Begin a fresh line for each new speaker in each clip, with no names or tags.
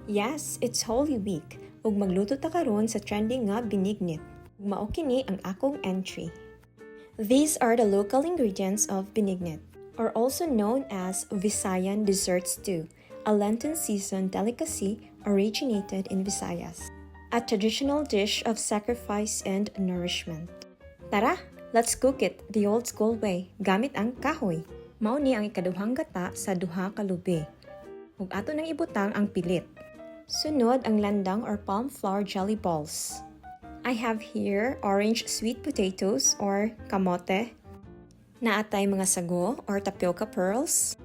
Yes, it's Holy Week, ug magluto ta karon sa trending nga binignit. Mao kini ang akong entry. These are the local ingredients of binignit, or also known as Visayan dessert stew, a Lenten season delicacy originated in Visayas, a traditional dish of sacrifice and nourishment. Tara, let's cook it the old school way, gamit ang kahoy. Mao ni ang ikaduhang gata sa duha ka lubi. Ug ato nang ibutang ang pilit. Sunod ang landang or palm flour jelly balls. I have here orange sweet potatoes or kamote. Naatay mga sago or tapioca pearls.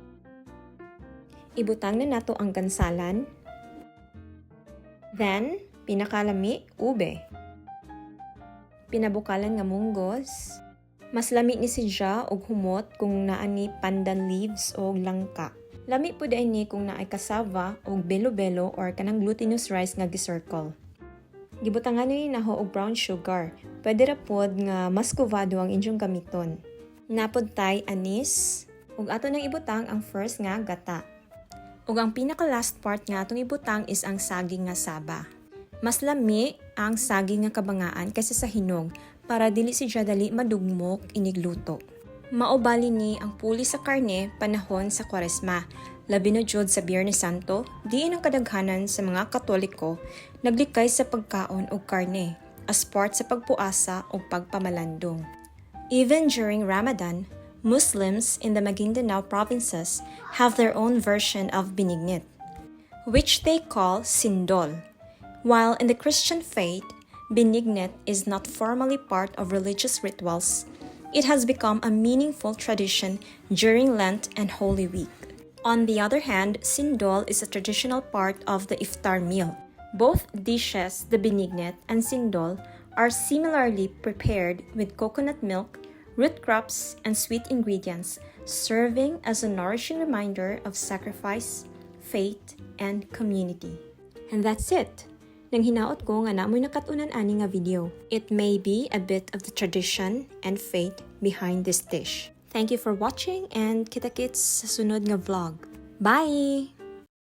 Ibutang na nato ang gansalan. Then, pinakalami, ube. Pinabukalan nga munggos. Mas lami ni siya og humot kung naani pandan leaves o langka. Lami po dahil ni kung naay cassava o belo-belo or kanang glutinous rice nga gi-circle. Gibutangan ni naho og brown sugar. Pwede ra pod nga muscovado ang inyong gamiton. Napod tay anis ug ato nang ibutang ang first nga gata. Ug ang pinaka last part nga atong ibutang is ang saging nga saba. Mas lami ang saging nga kabangaan kaysa sa hinog para dili siya dali madugmok inigluto. Maubali ni ang puli sa karne panahon sa Kwaresma, labi na jud sa Biyernes Santo, diin ang kadaghanan sa mga Katoliko naglikay sa pagkaon og karne as part sa pagpuasa o pagpamalandong. Even during Ramadan, Muslims in the Maguindanao provinces have their own version of binignit, which they call sindol. While in the Christian faith, binignit is not formally part of religious rituals, it has become a meaningful tradition during Lent and Holy Week. On the other hand, sindol is a traditional part of the iftar meal. Both dishes, the binignit and sindol, are similarly prepared with coconut milk, root crops, and sweet ingredients, serving as a nourishing reminder of sacrifice, faith, and community. And that's it. Nang hinaot ko nga namoy nakatunan ani nga video. It may be a bit of the tradition and faith behind this dish. Thank you for watching and kita-kits sa sunod nga vlog. Bye!